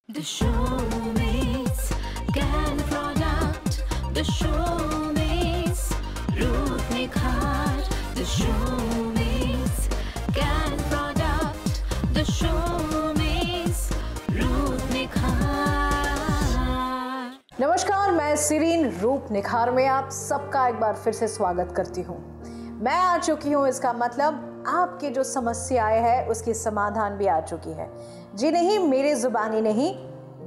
The showmates can product. The showmates रूप निखार. The showmates can product. The showmates रूप निखार. नमस्कार, मैं सिरीन रूप निखार में आप सबका एक बार फिर से स्वागत करती हूँ। मैं आ चुकी हूँ, इसका मतलब आपकी जो समस्याएं हैं उसकी समाधान भी आ चुकी है। जी नहीं, मेरी जुबानी नहीं,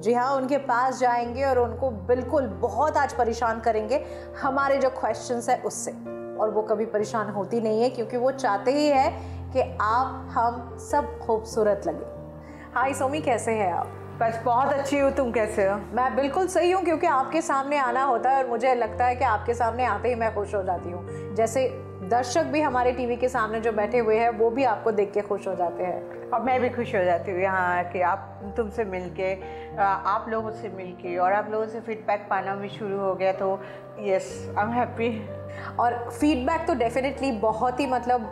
जी हाँ, उनके पास जाएंगे और उनको बिल्कुल बहुत आज परेशान करेंगे हमारे जो क्वेश्चंस है उससे। और वो कभी परेशान होती नहीं है क्योंकि वो चाहते ही है कि आप हम सब खूबसूरत लगे। हाय सोमी, कैसे हैं आप? बस बहुत अच्छी हूँ, तुम कैसे हो? मैं बिल्कुल सही हूँ क्योंकि आपके सामने आना होता है और मुझे लगता है कि आपके सामने आते ही मैं खुश हो जाती हूँ। जैसे दर्शक भी हमारे टीवी के सामने जो बैठे हुए हैं वो भी आपको देख के खुश हो जाते हैं और मैं भी खुश हो जाती हूँ यहाँ आके आप तुमसे मिलके, आप लोगों से मिलके और आप लोगों से फीडबैक पाना भी शुरू हो गया, तो यस आई एम हैप्पी। और फीडबैक तो डेफिनेटली बहुत ही मतलब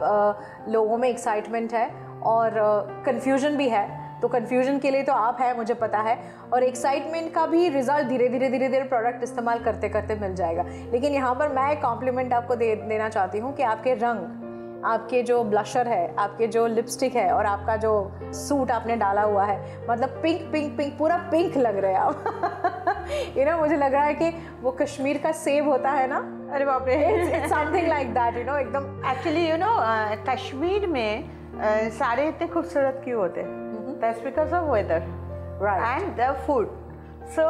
लोगों में एक्साइटमेंट है और कन्फ्यूजन भी है। तो कन्फ्यूजन के लिए तो आप हैं, मुझे पता है, और एक्साइटमेंट का भी रिजल्ट धीरे धीरे प्रोडक्ट इस्तेमाल करते करते मिल जाएगा। लेकिन यहाँ पर मैं एक कॉम्प्लीमेंट आपको देना चाहती हूँ कि आपके रंग, आपके जो ब्लशर है, आपके जो लिपस्टिक है और आपका जो सूट आपने डाला हुआ है, मतलब पिंक पिंक पिंक, पूरा पिंक लग रहे हैं आप। यू नो, मुझे लग रहा है कि वो कश्मीर का सेब होता है ना, अरे बाप रे, it's something like that, you know, एकदम। एक्चुअली यू नो कश्मीर में सारे इतने खूबसूरत क्यों होते हैं? That's because of weather and the food. So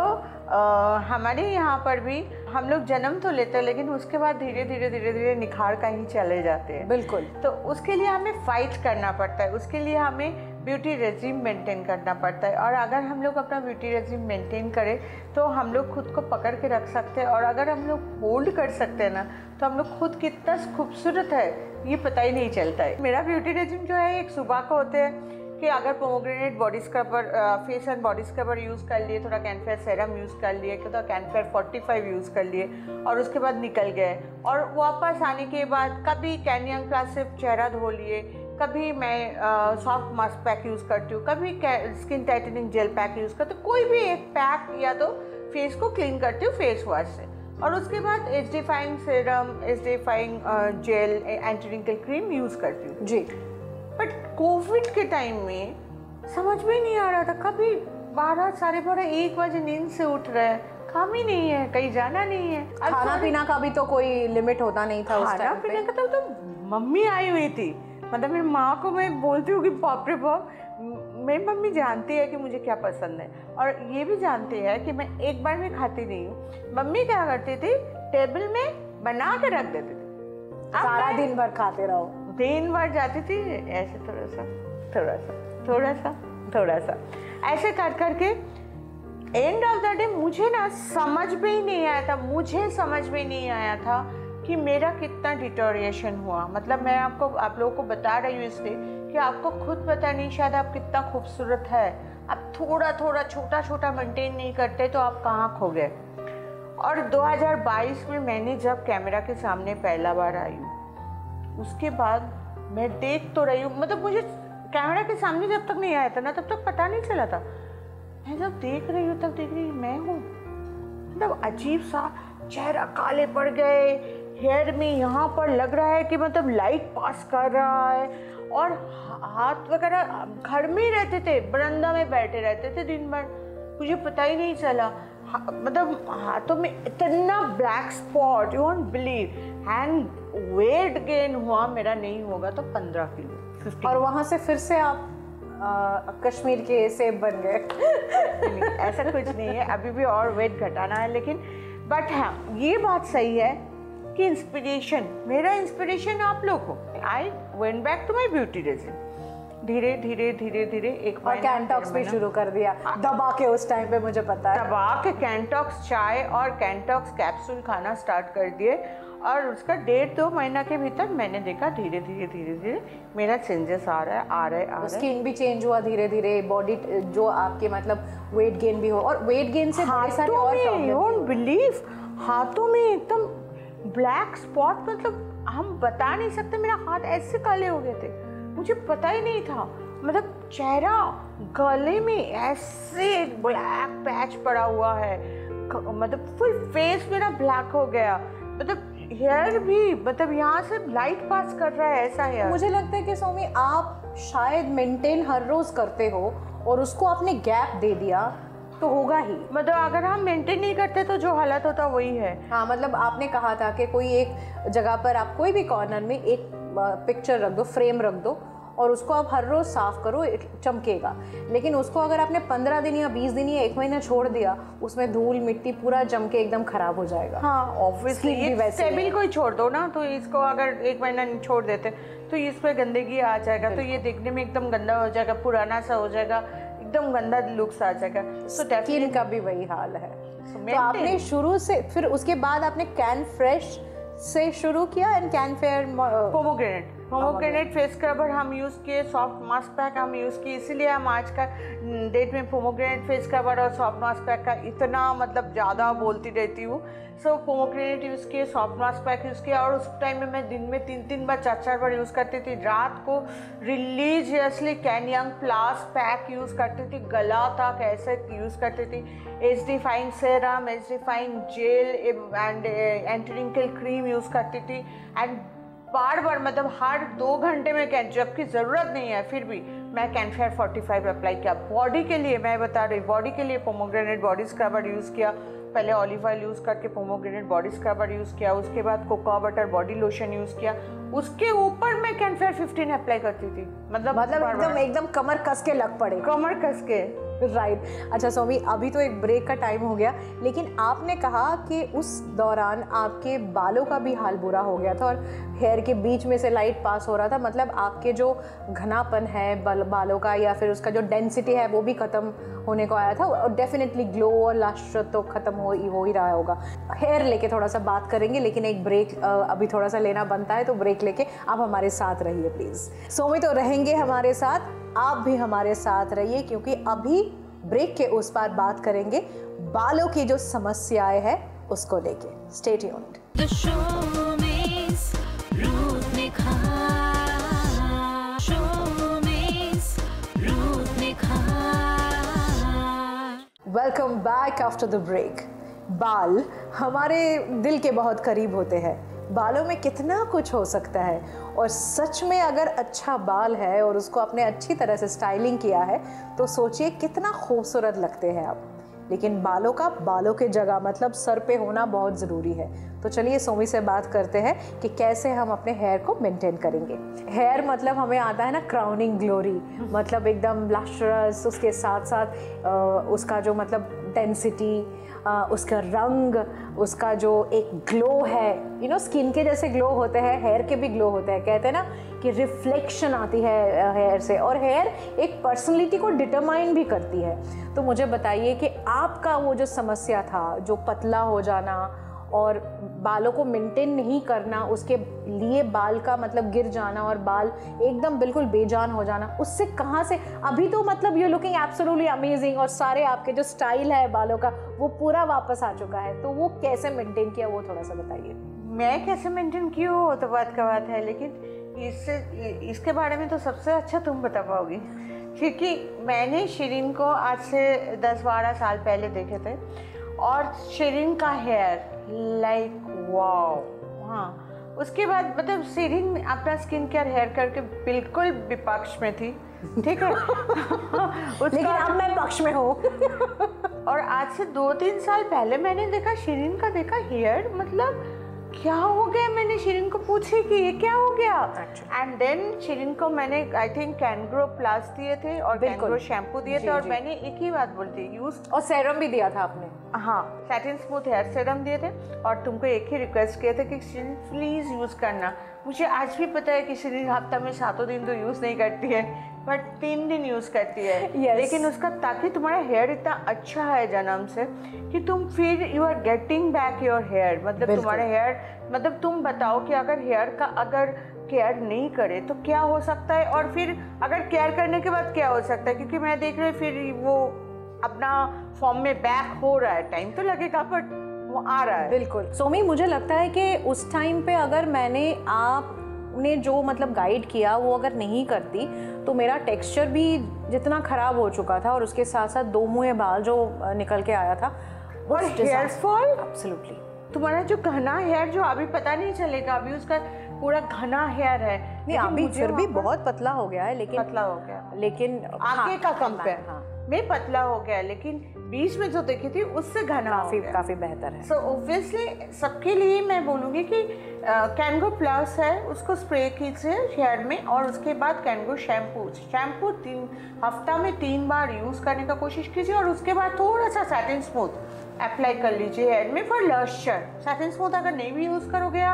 हमारे यहाँ पर भी हम लोग जन्म तो लेते हैं लेकिन उसके बाद धीरे धीरे निखार का ही चले जाते हैं। बिल्कुल। तो उसके लिए हमें फाइट करना पड़ता है, उसके लिए हमें ब्यूटी रेजिम मेंटेन करना पड़ता है। और अगर हम लोग अपना ब्यूटी रेजिम मेंटेन करें तो हम लोग खुद को पकड़ के रख सकते हैं, और अगर हम लोग होल्ड कर सकते हैं ना तो हम लोग खुद कितना खूबसूरत है ये पता ही नहीं चलता है। मेरा ब्यूटी रेजिम जो है एक सुबह का होते हैं कि अगर pomegranate body scrubber, face and body scrubber use कर लिए, थोड़ा कैनफेयर सेरम यूज़ कर लिए, थोड़ा कैनफेयर 45 यूज़ कर लिए और उसके बाद निकल गए। और वापस आने के बाद कभी कैनियन प्लस से चेहरा धो लिए, कभी मैं सॉफ्ट मास्क पैक यूज़ करती हूँ, कभी skin tightening gel pack use करती हूँ, कोई भी एक पैक या तो फेस को क्लीन करती हूँ फेस वॉश से। और उसके बाद acidifying serum, acidifying gel, anti wrinkle cream use करती हूँ जी। बट कोविड के टाइम में समझ में नहीं आ रहा था, कभी 12, 12:30, 1 बजे नींद से उठ रहे हैं, काम ही नहीं है, कहीं जाना नहीं है। खाना पीना का भी तो कोई लिमिट होता नहीं था उस टाइम पे। खाना पीने का तो मम्मी आई हुई थी, मतलब मेरी माँ को मैं बोलती हूँ कि बाप रे बाप, मेरी मम्मी जानती है कि मुझे क्या पसंद है और ये भी जानती है कि मैं एक बार भी खाती नहीं हूँ। मम्मी क्या करती थी, टेबल में बना के रख देती थी, सारा दिन भर खाते रहो। दिन भर जाती थी ऐसे थोड़ा सा थोड़ा सा थोड़ा सा थोड़ा सा ऐसे कर करके एंड ऑफ द डे मुझे ना समझ में ही नहीं आया था, मुझे समझ में नहीं आया था कि मेरा कितना डिटोरिएशन हुआ। मतलब मैं आप लोगों को बता रही हूँ इसलिए कि आपको खुद पता नहीं शायद आप कितना खूबसूरत है। आप थोड़ा थोड़ा छोटा छोटा मेंटेन नहीं करते तो आप कहाँ खो गए। और 2022 में मैंने जब कैमरा के सामने पहला बार आई हूँ, उसके बाद मैं देख तो रही हूँ, मतलब मुझे कैमरा के सामने जब तक नहीं आया था ना तब तक पता नहीं चला था। मैं जब देख रही हूँ तब देख रही मैं हूँ, मतलब अजीब सा चेहरा, काले पड़ गए, हेयर में यहाँ पर लग रहा है कि मतलब लाइट पास कर रहा है, और हाथ वगैरह घर में ही रहते थे, बरामदा में बैठे रहते थे दिन भर, मुझे पता ही नहीं चला। मतलब हाथों में इतना black spot, you won't believe. And weight gain हुआ मेरा, नहीं होगा तो 15 किलो 15। और वहाँ से फिर से आप कश्मीर के सेब बन गए। ऐसा कुछ नहीं है, अभी भी और वेट घटाना है, लेकिन बट हाँ ये बात सही है कि इंस्पिरेशन, मेरा इंस्पिरेशन आप लोग हो। I went back to my beauty regime, धीरे धीरे एक और कैंटॉक्स भी शुरू कर दिया दबा के उस टाइम पे, मुझे पता है। दबा के कैंटॉक्स चाय और कैंटॉक्स कैप्सूल खाना स्टार्ट कर दिए, और उसका 1.5-2 महीना के भीतर मैंने देखा धीरे धीरे मेरा चेंजेस आ रहा है। स्किन भी चेंज हुआ धीरे धीरे, बॉडी जो आपके मतलब वेट गेन भी हो, और वेट गेन से बड़े सारे और प्रॉब्लम। बिलीव हाथों में एकदम ब्लैक स्पॉट, मतलब हम बता नहीं सकते, मेरा हाथ ऐसे काले हो गए थे, मुझे पता ही नहीं था। मतलब चेहरा गले में ऐसे ब्लैक पैच पड़ा हुआ है, मतलब फुल फेस मेरा ब्लैक हो गया, मतलब हेयर भी मतलब यहाँ से लाइट पास कर रहा है ऐसा हेयर। मुझे लगता है कि सोमी आप शायद मेंटेन हर रोज करते हो और उसको आपने गैप दे दिया तो होगा ही। मतलब अगर हम मेंटेन नहीं करते तो जो हालत होता वही है। हाँ, मतलब आपने कहा था कि कोई एक जगह पर आप कोई भी कॉर्नर में एक पिक्चर रख दो, फ्रेम रख दो और उसको आप हर रोज़ साफ़ करो, चमकेगा। लेकिन उसको अगर आपने 15 दिन या 20 दिन या 1 महीना छोड़ दिया, उसमें धूल मिट्टी पूरा जम के एकदम ख़राब हो जाएगा। हाँ ऑब्वियसली, ये टेबल को ही छोड़ दो ना, तो इसको अगर 1 महीना छोड़ देते तो इस पर गंदगी आ जाएगा, तो ये देखने में एकदम गंदा हो जाएगा, पुराना सा हो जाएगा, एकदम गंदा लुक्स आ जाएगा। तो स्किन का भी वही हाल है। तो आपने शुरू से, फिर उसके बाद आपने कैन फ्रेश से शुरू किया and can fair pomegranate face scrubber हम यूज़ किए, सॉफ्ट मास्क पैक हम यूज़ किए, इसीलिए हम आज का डेट में पोमोग्रेनेट फेस स्क्रबर और सॉफ्ट मास्क पैक का इतना मतलब ज़्यादा बोलती रहती हूँ। सो पोमोग्रेनेट यूज़ किए, सॉफ्ट मास्क पैक यूज़ किया, और उस टाइम में मैं दिन में 3-3 बार 4-4 बार यूज़ करती थी। रात को religiously can young plus pack use करती थी, गला तक ऐसे यूज़ करती थी, HD fine serum, HD fine gel and anti wrinkle cream use करती थी। एंड बार बार मतलब हर 2 घंटे में कैन, जबकि ज़रूरत नहीं है फिर भी मैं कैनफेयर 45 अप्लाई किया। बॉडी के लिए मैं बता रही, बॉडी के लिए पोमोग्रेनेट बॉडी स्क्रबर यूज़ किया, पहले ऑलिव ऑयल यूज़ करके पोमोग्रेनेट बॉडी स्क्रबर यूज़ किया, उसके बाद cocoa butter body lotion use किया, उसके ऊपर मैं कैनफेयर 15 अप्लाई करती थी। मतलब एकदम कमर कस के लग पड़े, कमर कस के, राइट। अच्छा सोमी, अभी तो एक ब्रेक का टाइम हो गया, लेकिन आपने कहा कि उस दौरान आपके बालों का भी हाल बुरा हो गया था और हेयर के बीच में से लाइट पास हो रहा था, मतलब आपके जो घनापन है बालों का या फिर उसका जो डेंसिटी है वो भी ख़त्म होने को आया था, और डेफिनेटली ग्लो और लस्टर तो ख़त्म हो ही रहा होगा। हेयर लेके थोड़ा सा बात करेंगे, लेकिन एक ब्रेक अभी थोड़ा सा लेना बनता है, तो ब्रेक लेके आप हमारे साथ रहिए प्लीज़। सोमी तो रहेंगे हमारे साथ, आप भी हमारे साथ रहिए, क्योंकि अभी ब्रेक के उस पार बात करेंगे बालों की जो समस्याएं हैं उसको लेके। Stay tuned. The showbiz, Ruth Nikhar. Showbiz, Ruth Nikhar. Welcome back after the break. बाल हमारे दिल के बहुत करीब होते हैं, बालों में कितना कुछ हो सकता है, और सच में अगर अच्छा बाल है और उसको आपने अच्छी तरह से स्टाइलिंग किया है तो सोचिए कितना खूबसूरत लगते हैं आप। लेकिन बालों के जगह मतलब सर पे होना बहुत ज़रूरी है। तो चलिए सोमी से बात करते हैं कि कैसे हम अपने हेयर को मेंटेन करेंगे। हेयर मतलब हमें आता है ना क्राउनिंग ग्लोरी, मतलब एकदम लस्ट्रस, उसके साथ साथ उसका जो मतलब डेंसिटी, उसका रंग, उसका जो एक ग्लो है, स्किन के जैसे ग्लो होते हैं, हेयर के भी ग्लो होते हैं। कहते हैं ना कि रिफ्लेक्शन आती है हेयर से, और हेयर एक पर्सनैलिटी को डिटरमाइन भी करती है। तो मुझे बताइए कि आपका वो जो समस्या था, जो पतला हो जाना और बालों को मेंटेन नहीं करना, उसके लिए बाल का मतलब गिर जाना और बाल एकदम बिल्कुल बेजान हो जाना, उससे कहाँ से, अभी तो मतलब यू लुकिंग एब्सोल्युटली अमेजिंग और सारे आपके जो स्टाइल है बालों का वो पूरा वापस आ चुका है, तो वो कैसे मेंटेन किया वो थोड़ा सा बताइए। मैं कैसे मेंटेन की हो तो बात का बात है, लेकिन इसके बारे में तो सबसे अच्छा तुम बता पाओगी, क्योंकि मैंने शिरीन को आज से 10-12 साल पहले देखे थे, और शिरीन का हेयर लाइक वाओ। हाँ, उसके बाद मतलब शिरीन अपना स्किन केयर हेयर करके बिल्कुल विपक्ष में थी, ठीक है। लेकिन अब मैं पक्ष में हूँ। और आज से 2-3 साल पहले मैंने देखा शिरीन का हेयर, मतलब क्या हो गया, मैंने शिरीन को पूछी कि ये क्या हो गया। एंड देन शिरीन को मैंने आई थिंक कैनग्रो प्लस दिए थे और कैनग्रो शैम्पू दिए थे, और मैंने एक ही बात बोलती यूज, और सेरम भी दिया था आपने। हाँ, सैटिन स्मूथ हेयर सेरम दिए थे, और तुमको एक ही रिक्वेस्ट किए थे कि शिरीन प्लीज़ यूज़ करना। मुझे आज भी पता है कि शिरीन हफ्ता में 7 दिन तो यूज़ नहीं करती है, बट 3 दिन यूज़ करती है। yes. लेकिन उसका, ताकि तुम्हारा हेयर इतना अच्छा है जन्म से कि तुम फिर you are getting back your hair, मतलब तुम्हारे हेयर, मतलब तुम बताओ कि अगर हेयर का अगर केयर नहीं करे तो क्या हो सकता है, और फिर अगर केयर करने के बाद क्या हो सकता है, क्योंकि मैं देख रही फिर वो अपना फॉर्म में बैक हो रहा है, टाइम तो लगेगा बट वो आ रहा है। बिल्कुल सोमी, मुझे लगता है कि उस टाइम पे अगर मैंने आप आपने जो मतलब गाइड किया वो अगर नहीं करती तो मेरा टेक्सचर भी जितना ख़राब हो चुका था और उसके साथ साथ 2 मुँहे बाल जो निकल के आया था, और हेयर फॉल, एब्सोल्युटली तुम्हारा जो घना हेयर जो अभी पता नहीं चलेगा, अभी उसका पूरा घना हेयर है। नहीं, अभी फिर भी बहुत पतला हो गया है, लेकिन पतला हो गया, लेकिन आगे का कंपेयर में पतला हो गया, लेकिन बीच में जो देखी थी उससे घना काफी बेहतर है। सो ऑब्वियसली सबके लिए मैं बोलूँगी कि कैंगो प्लस है, उसको स्प्रे कीजिए हेयर में, और उसके बाद कैंगो शैम्पू 3 हफ्ता में 3 बार यूज़ करने का कोशिश कीजिए, और उसके बाद थोड़ा सा सैटिन स्मूथ अप्लाई कर लीजिए हेयर में फॉर लश्चर। सैटिन स्मूथ अगर नहीं भी यूज़ करोगे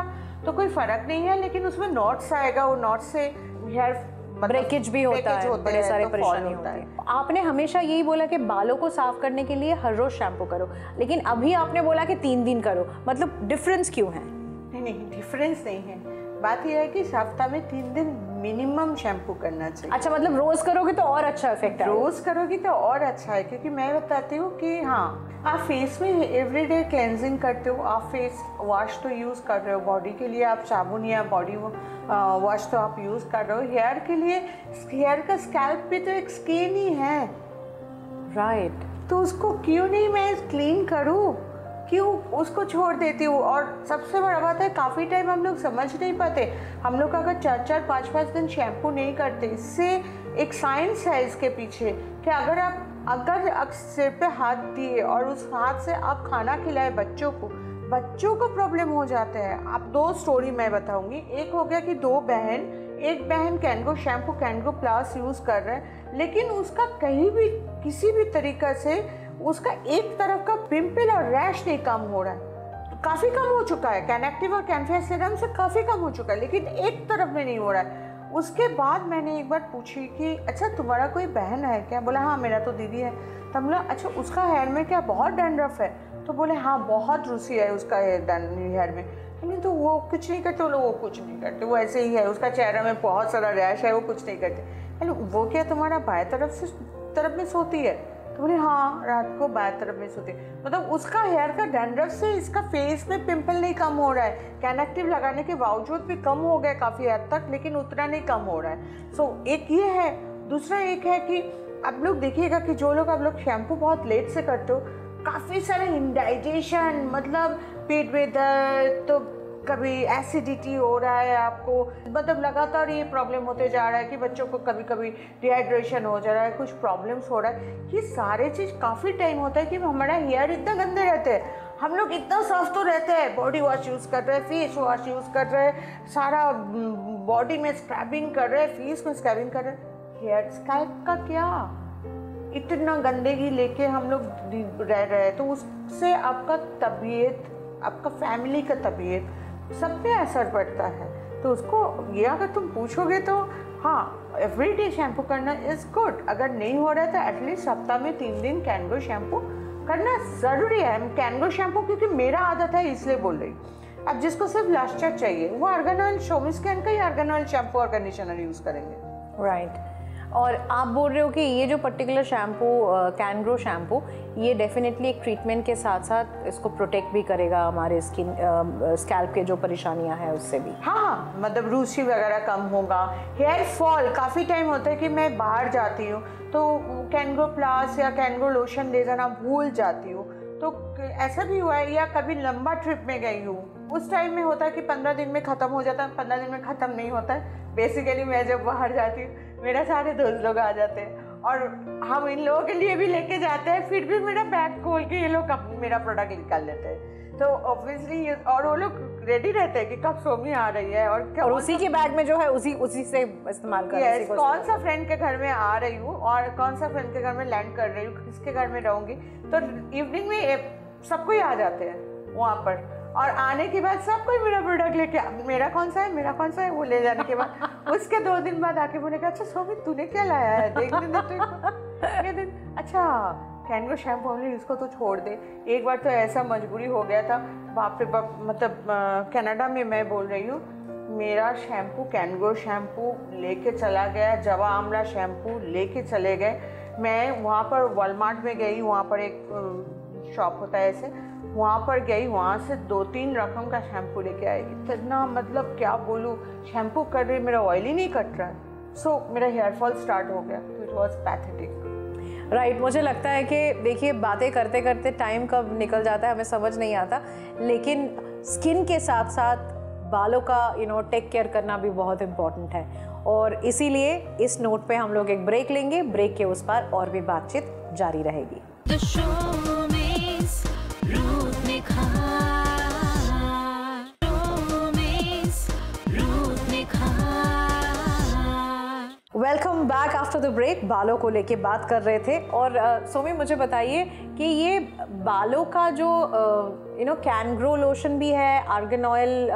तो कोई फ़र्क नहीं है, लेकिन उसमें नॉट्स आएगा, वो नॉट्स से हेयर ब्रेकेज भी होता है, बड़े सारे परेशानी होती है। आपने हमेशा यही बोला कि बालों को साफ करने के लिए हर रोज शैम्पू करो, लेकिन अभी आपने बोला कि 3 दिन करो, मतलब डिफरेंस क्यों है? नहीं, डिफरेंस नहीं है। बात यह है कि हफ्ता में 3 दिन मिनिमम शैम्पू करना चाहिए। अच्छा, मतलब रोज करोगे तो और अच्छा इफेक्ट है? रोज करोगी तो और अच्छा है, क्योंकि मैं बताती हूँ कि हाँ, आप फेस में एवरीडे क्लेंजिंग करते हो, आप फेस वॉश तो यूज़ कर रहे हो, बॉडी के लिए आप साबुन या बॉडी वॉश तो आप यूज़ कर रहे हो, हेयर के लिए हेयर का स्कैल्प भी तो एक स्किन ही है, राइट। तो उसको क्यों नहीं मैं क्लीन करूँ, क्यों उसको छोड़ देती हूँ। और सबसे बड़ा बात है, काफ़ी टाइम हम लोग समझ नहीं पाते, हम लोग अगर 4-4, 5-5 दिन शैम्पू नहीं करते, इससे एक साइंस है इसके पीछे कि अगर आप सिर पे हाथ दिए और उस हाथ से आप खाना खिलाए बच्चों को प्रॉब्लम हो जाते हैं। आप 2 स्टोरी मैं बताऊंगी। एक हो गया कि एक बहन कैंगो शैम्पू कैंगो प्लस यूज़ कर रहे हैं, लेकिन उसका कहीं भी किसी भी तरीक़ा से उसका एक तरफ का पिंपल और रैश नहीं कम हो रहा है, काफ़ी कम हो चुका है, कैनेक्टिव और कैनफेयर सीरम से काफ़ी कम हो चुका है, लेकिन एक तरफ में नहीं हो रहा है। उसके बाद मैंने एक बार पूछी कि अच्छा तुम्हारा कोई बहन है क्या? बोला हाँ मेरा तो दीदी है। तब बोला अच्छा उसका हेयर में क्या बहुत डैंड्रफ है? तो बोले हाँ बहुत रूसी है उसका हेयर में। हमने तो वो कुछ नहीं करते, वो कुछ नहीं करते, वो ऐसे ही है, उसका चेहरा में बहुत सारा रैश है, वो कुछ नहीं करते। हेलो, वो क्या तुम्हारा बाएं तरफ में सोती है? तो बोले हाँ रात को बाएं तरफ में सोती है। मतलब उसका हेयर का डैंड्रफ से इसका फेस में पिंपल नहीं कम हो रहा है, कैनेक्टिव लगाने के बावजूद भी कम हो गया काफ़ी हद तक, लेकिन उतना नहीं कम हो रहा है। सो एक ये है। दूसरा एक है कि आप लोग देखिएगा कि जो लोग आप लोग शैम्पू बहुत लेट से करते हो, काफ़ी सारे इंडाइजेशन, मतलब पेट में दर्द, तो कभी एसिडिटी हो रहा है आपको, मतलब लगातार ये प्रॉब्लम होते जा रहा है कि बच्चों को कभी कभी डिहाइड्रेशन हो जा रहा है, कुछ प्रॉब्लम्स हो रहा है। ये सारे चीज़ काफ़ी टाइम होता है कि हमारा हेयर इतना गंदे रहते हैं, हम लोग इतना साफ तो रहते हैं, बॉडी वॉश यूज़ कर रहे हैं, फेस वॉश यूज़ कर रहे हैं, सारा बॉडी में स्क्रबिंग कर रहे हैं, फेस में स्क्रबिंग कर रहे हैं, हेयर स्कैल्प का क्या, इतना गंदगी लेके हम लोग रह रहे हैं, तो उससे आपका तबीयत, आपका फैमिली का तबीयत सब पे असर पड़ता है। तो उसको ये अगर तुम पूछोगे तो हाँ, एवरीडे शैम्पू करना इज़ गुड। अगर नहीं हो रहा है तो एटलीस्ट हफ्ता में 3 दिन कैंगो शैम्पू करना ज़रूरी है। कैंगो शैम्पू क्योंकि मेरा आदत है इसलिए बोल रही। अब जिसको सिर्फ लश्चर चाहिए वो आर्गन ऑयल, शोमिस्कैन का ही आर्गन ऑयल शैम्पू और कंडीशनर यूज़ करेंगे। राइट। और आप बोल रहे हो कि ये जो पर्टिकुलर शैम्पू कैंग्रो शैम्पू, ये डेफिनेटली एक ट्रीटमेंट के साथ साथ इसको प्रोटेक्ट भी करेगा हमारे स्कैल्प के जो परेशानियां हैं उससे भी। हाँ, मतलब रूसी वगैरह कम होगा। हेयर फॉल, काफ़ी टाइम होता है कि मैं बाहर जाती हूँ तो कैंग्रो प्लस या कैंग्रो लोशन ले जाना भूल जाती हूँ, तो ऐसा भी हुआ है। या कभी लंबा ट्रिप में गई हूँ, उस टाइम में होता है कि 15 दिन में ख़त्म हो जाता है, 15 दिन में ख़त्म नहीं होता है। बेसिकली मैं जब बाहर जाती हूँ मेरा सारे दोस्त लोग आ जाते हैं और हम इन लोगों के लिए भी लेके जाते हैं, फिर भी मेरा बैग खोल के ये लोग मेरा प्रोडक्ट निकाल लेते हैं। तो ऑब्वियसली और वो लोग रेडी रहते हैं कि कब सोमी आ रही है और उसी के बैग में जो है उसी से इस्तेमाल कर रही है। कौन सा फ्रेंड के घर में आ रही हूँ और कौन सा फ्रेंड के घर में लैंड कर रही हूँ, किसके घर में रहूँगी, तो इवनिंग में सबको ही आ जाते हैं वहाँ पर। और आने के बाद सब कोई मेरा प्रोडक्ट लेके, मेरा कौन सा है वो ले जाने के बाद उसके 2 दिन बाद आके बोलेगा अच्छा सोमी तूने क्या लाया है, देखने दे दिन। अच्छा कैंगो शैम्पू हमने इसको तो छोड़ दे। एक बार तो ऐसा मजबूरी हो गया था, बाप रे बाप, मतलब कनाडा में मैं बोल रही हूँ, मेरा शैम्पू कैंगो शैम्पू लेके चला गया, जवा आमला शैम्पू लेके चले गए। मैं वहाँ पर वॉलमार्ट में गई, वहाँ पर एक शॉप होता है ऐसे, वहाँ पर गई, वहाँ से 2-3 रकम का शैम्पू लेके आई। इतना मतलब क्या बोलूँ, शैम्पू कर रही मेरा ऑयल ही नहीं कट रहा है। सो मेरा हेयर फॉल स्टार्ट हो गया। It was pathetic. राइट, मुझे लगता है कि देखिए बातें करते करते टाइम कब निकल जाता है हमें समझ नहीं आता, लेकिन स्किन के साथ साथ बालों का टेक केयर करना भी बहुत इम्पॉर्टेंट है। और इसीलिए इस नोट पे हम लोग एक ब्रेक लेंगे। ब्रेक के उस पार और भी बातचीत जारी रहेगी। The show means Ruth Nikhar. Show means Ruth Nikhar. Welcome back after the break. बालों को लेके बात कर रहे थे और सोमी मुझे बताइए कि ये बालों का जो कैनग्रो लोशन भी है, आर्गन ऑयल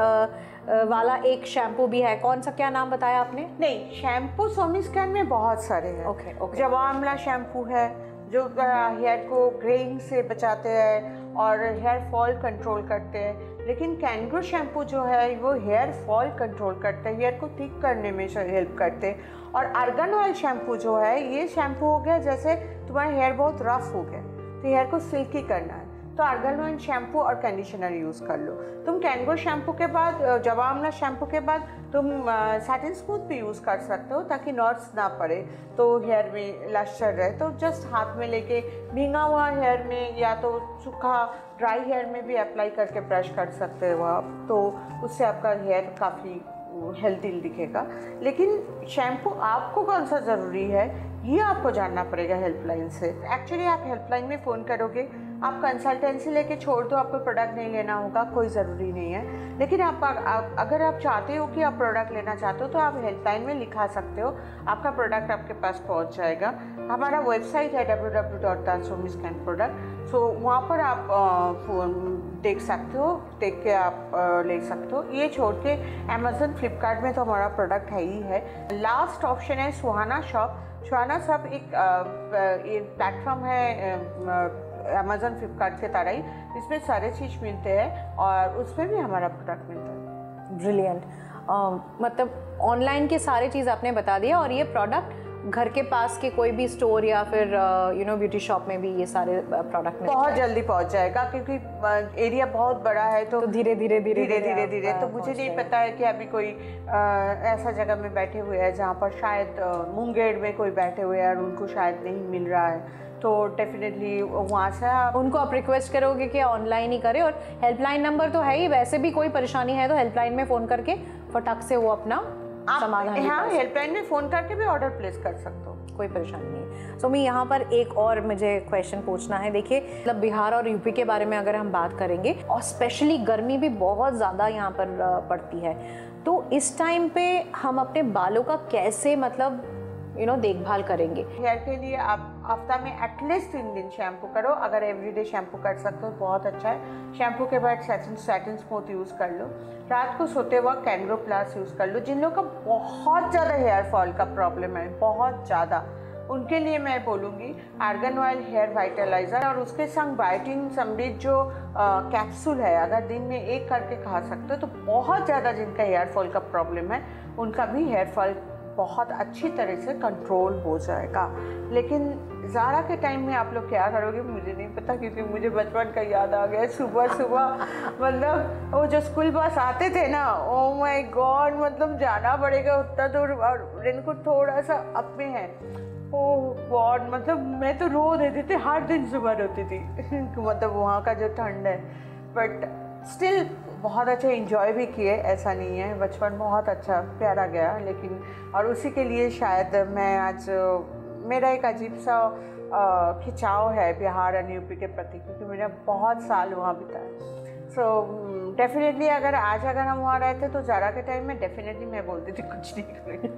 वाला एक शैम्पू भी है, कौन सा, क्या नाम बताया आपने? नहीं, शैम्पू सोमी स्कैन में बहुत सारे हैं। ओके। जवा आंवला शैम्पू है जो हेयर को ग्रेइंग से बचाते हैं और हेयर फॉल कंट्रोल करते हैं। लेकिन कैनग्रो शैम्पू जो है वो हेयर फॉल कंट्रोल करते हैं, हेयर को थिक करने में हेल्प करते हैं। और आर्गन ऑयल शैम्पू जो है, ये शैम्पू हो गया जैसे तुम्हारा हेयर बहुत रफ हो गया तो हेयर को सिल्की करना है तो आर्गन ऑयल शैम्पू और कंडीशनर यूज़ कर लो। तुम कैनग्रो शैम्पू के बाद, जवा आंवला शैम्पू के बाद तुम सैटिन स्मूथ भी यूज़ कर सकते हो ताकि नॉट्स ना पड़े तो हेयर में लश्चर रहे। तो जस्ट हाथ में लेके भींगा हुआ हेयर में या तो सूखा ड्राई हेयर में भी अप्लाई करके ब्रश कर सकते हो आप, तो उससे आपका हेयर काफ़ी हेल्दी दिखेगा। लेकिन शैम्पू आपको कौन सा ज़रूरी है ये आपको जानना पड़ेगा हेल्पलाइन से। एक्चुअली आप हेल्पलाइन में फ़ोन करोगे, आप कंसल्टेंसी लेके छोड़ दो, आपको प्रोडक्ट नहीं लेना होगा, कोई ज़रूरी नहीं है। लेकिन अगर आप चाहते हो कि आप प्रोडक्ट लेना चाहते हो तो आप हेल्पलाइन में लिखा सकते हो, आपका प्रोडक्ट आपके पास पहुंच जाएगा। हमारा वेबसाइट है www.somiscanproduct। सो वहाँ पर आप फ़ोन देख सकते हो, देख के आप ले सकते हो। ये छोड़ के अमेज़न, फ्लिपकार्ट में तो हमारा प्रोडक्ट है ही है। लास्ट ऑप्शन है सुहाना शॉप। सुहाना शॉप एक प्लेटफॉर्म है अमेज़न, फ्लिपकार्ट के तरह ही, इसमें सारे चीज़ मिलते हैं और उसमें भी हमारा प्रोडक्ट मिलता है। ब्रिलियंट। मतलब ऑनलाइन के सारे चीज़ आपने बता दिया और ये प्रोडक्ट घर के पास के कोई भी स्टोर या फिर ब्यूटी शॉप में भी ये सारे प्रोडक्ट बहुत जल्दी पहुंच जाएगा क्योंकि एरिया बहुत बड़ा है तो धीरे धीरे तो मुझे नहीं पता है कि अभी कोई ऐसा जगह में बैठे हुए हैं जहाँ पर शायद मुंगेर में कोई बैठे हुए हैं और उनको शायद नहीं मिल रहा है, तो डेफिनेटली वहाँ से उनको आप रिक्वेस्ट करोगे कि ऑनलाइन ही करें। और हेल्पलाइन नंबर तो है ही, वैसे भी कोई परेशानी है तो हेल्पलाइन में फ़ोन करके फटाक से वो अपना समाधान, हाँ हेल्पलाइन में फ़ोन करके भी ऑर्डर प्लेस कर सकते हो, कोई परेशानी नहीं है। सो मैं यहाँ पर एक और मुझे क्वेश्चन पूछना है। देखिए मतलब बिहार और यूपी के बारे में अगर हम बात करेंगे और स्पेशली गर्मी भी बहुत ज़्यादा यहाँ पर पड़ती है, तो इस टाइम पे हम अपने बालों का कैसे मतलब देखभाल करेंगे? हेयर के लिए आप हफ्ता में एटलीस्ट 3 दिन शैम्पू करो। अगर एवरीडे शैम्पू कर सकते हो बहुत अच्छा है। शैम्पू के बाद सैटिन स्मूथ यूज़ कर लो। रात को सोते वक्त कैनग्रो प्लस यूज़ कर लो। जिन लोगों का बहुत ज़्यादा हेयर फॉल का प्रॉब्लम है, बहुत ज़्यादा, उनके लिए मैं बोलूँगी आर्गन ऑयल हेयर वाइटलाइजर और उसके संग बायोटिन समृद्ध जो कैप्सूल है, अगर दिन में एक करके खा सकते हो तो बहुत ज़्यादा जिनका हेयर फॉल का प्रॉब्लम है उनका भी हेयर फॉल बहुत अच्छी तरह से कंट्रोल हो जाएगा। लेकिन ज़ारा के टाइम में आप लोग क्या करोगे मुझे नहीं पता, क्योंकि मुझे बचपन का याद आ गया। सुबह सुबह मतलब वो जो स्कूल बस आते थे ना, ओ माय गॉड, मतलब जाना पड़ेगा उतना दूर और रेनकोट थोड़ा सा अप में है। ओह गॉड, मतलब मैं तो रो देती थी, हर दिन सुबह रोती थी मतलब वहाँ का जो ठंड है। बट स्टिल बहुत अच्छा एंजॉय भी किए, ऐसा नहीं है, बचपन बहुत अच्छा प्यारा गया। लेकिन और उसी के लिए शायद मैं आज मेरा एक अजीब सा खिंचाव है बिहार और यूपी के प्रति, क्योंकि मैंने बहुत साल वहाँ बिताए। सो डेफिनेटली अगर हम वहाँ रहते तो ज़ारा के टाइम में डेफिनेटली मैं बोलती थी कुछ नहीं करेंगे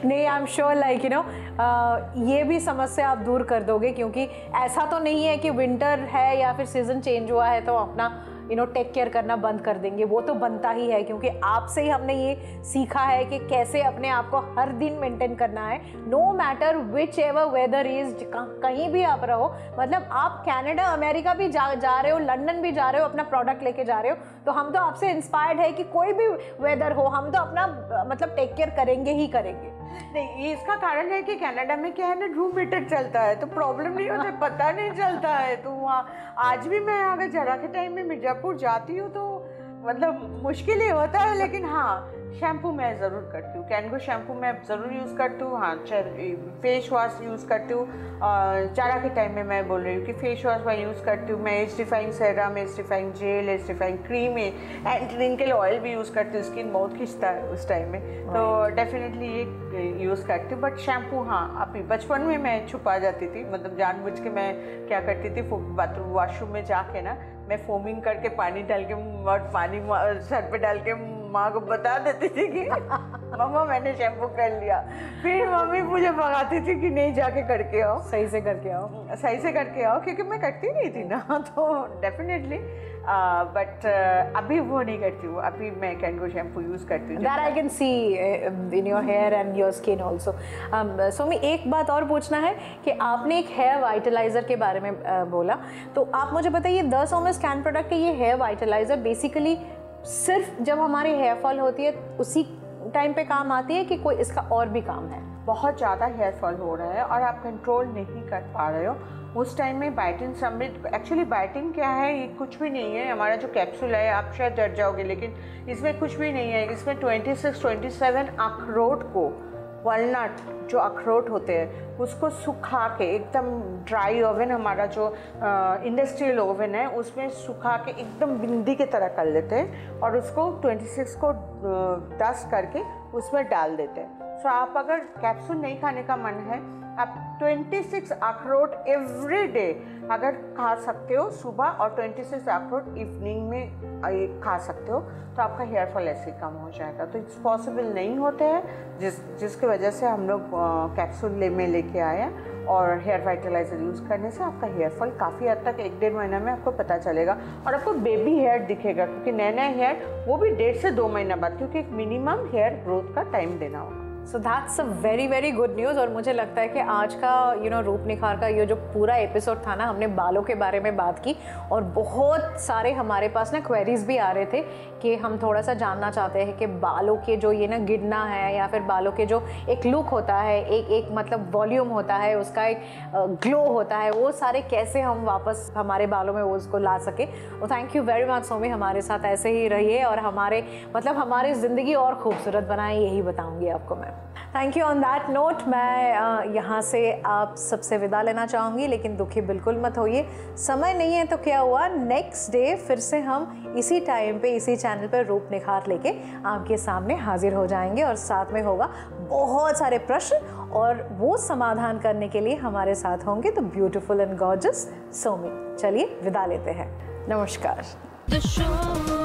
नहीं, आई एम श्योर लाइक ये भी समस्या आप दूर कर दोगे, क्योंकि ऐसा तो नहीं है कि विंटर है या फिर सीज़न चेंज हुआ है तो अपना टेक केयर करना बंद कर देंगे। वो तो बनता ही है, क्योंकि आपसे ही हमने ये सीखा है कि कैसे अपने आप को हर दिन मेंटेन करना है, no matter whichever weather is. कहीं भी आप रहो, मतलब आप कनाडा अमेरिका भी जा रहे हो, लंदन भी जा रहे हो, अपना प्रोडक्ट लेके जा रहे हो, तो हम तो आपसे इंस्पायर्ड है कि कोई भी वेदर हो हम तो अपना मतलब टेक केयर करेंगे ही करेंगे। नहीं, इसका कारण है कि कनाडा में क्या है ना, रूम हीटर चलता है तो प्रॉब्लम नहीं होता, पता नहीं चलता है। तो वहाँ आज भी मैं अगर जरा के टाइम में मिर्ज़ापुर जाती हूँ तो मतलब मुश्किल ही होता है, लेकिन हाँ शैम्पू मैं ज़रूर करती हूँ, कैनगो शैम्पू मैं ज़रूर यूज़ करती हूँ। हाँ फेस वॉश यूज़ करती हूँ, जाड़ा के टाइम में मैं बोल रही हूँ कि फेस वॉश मैं यूज़ करती हूँ। मैं age defying serum, age defying gel, age defying cream, anti wrinkle oil भी यूज़ करती हूँ। स्किन बहुत खिंचता है उस टाइम में, तो डेफिनेटली ये यूज़ करती हूँ। बट शैम्पू हाँ अभी बचपन में मैं छुपा जाती थी, मतलब जानबूझ के मैं क्या करती थी, बाथरूम वॉशरूम में जाके ना मैं फोमिंग करके पानी डाल के और पानी सर पे डाल के माँ को बता देती थी कि मम्मा मैंने शैम्पू कर लिया। फिर मम्मी मुझे भगाती थी कि नहीं जाके करके आओ, सही से करके आओ, सही से करके आओ, क्योंकि मैं करती नहीं थी ना। तो डेफिनेटली बट अभी वो नहीं करती हूँ, अभी मैं कैनगो शैम्पू यूज़ करती हूँ। That I can see in your hair and your skin also. So मैं एक बात और पूछना है कि आपने एक हेयर वाइटलाइज़र के बारे में बोला, तो आप मुझे बताइए द सोमिस कैन प्रोडक्ट के ये हेयर वाइटलाइज़र बेसिकली सिर्फ जब हमारी हेयर फॉल होती है उसी टाइम पे काम आती है कि कोई इसका और भी काम है? बहुत ज़्यादा हेयर फॉल हो रहा है और आप कंट्रोल नहीं कर पा रहे हो उस टाइम में बायोटिन समिट। एक्चुअली बायोटिन क्या है, ये कुछ भी नहीं है। हमारा जो कैप्सूल है आप शायद डर जाओगे, लेकिन इसमें कुछ भी नहीं है। इसमें 26-27 अखरोट को, वॉलनट जो अखरोट होते हैं उसको सुखा के, एकदम ड्राई ओवन, हमारा जो इंडस्ट्रियल ओवन है उसमें सुखा के एकदम बिंदी की तरह कर लेते हैं और उसको 26 को डस्ट करके उसमें डाल देते हैं। सो आप अगर कैप्सूल नहीं खाने का मन है, आप 26 अखरोट एवरी डे अगर खा सकते हो सुबह, और 26 अखरोट इवनिंग में खा सकते हो, तो आपका हेयर फॉल ऐसे ही कम हो जाएगा। तो इट्स पॉसिबल नहीं होते हैं, जिसकी वजह से हम लोग कैप्सूल में लेके आए हैं, और हेयर वाइटलाइजर यूज़ करने से आपका हेयर फॉल काफ़ी हद तक 1-1.5 महीना में आपको पता चलेगा, और आपको बेबी हेयर दिखेगा, क्योंकि नए नए हेयर वो भी 1.5 से 2 महीना बाद, क्योंकि एक मिनिमम हेयर ग्रोथ का टाइम देना होगा। So that's a very very good news. और मुझे लगता है कि आज का रूप निखार का ये जो पूरा एपिसोड था ना, हमने बालों के बारे में बात की, और बहुत सारे हमारे पास ना क्वेरीज भी आ रहे थे कि हम थोड़ा सा जानना चाहते हैं कि बालों के जो ये ना गिरना है, या फिर बालों के जो एक लुक होता है, एक मतलब वॉल्यूम होता है, उसका एक ग्लो होता है, वो सारे कैसे हम वापस हमारे बालों में वो उसको ला सके। तो thank you very much Somi, हमारे साथ ऐसे ही रहिए और हमारी ज़िंदगी और खूबसूरत बनाए, यही बताऊँगी आपको मैं। Thank you. On that note मैं यहाँ से आप सबसे विदा लेना चाहूँगी, लेकिन दुखी बिल्कुल मत होइए, समय नहीं है तो क्या हुआ, नेक्स्ट डे फिर से हम इसी टाइम पे इसी चैनल पर रूप निखार लेके आपके सामने हाजिर हो जाएंगे, और साथ में होगा बहुत सारे प्रश्न, और वो समाधान करने के लिए हमारे साथ होंगे तो ब्यूटीफुल एंड गॉर्जियस सोमी। चलिए विदा लेते हैं, नमस्कार। The show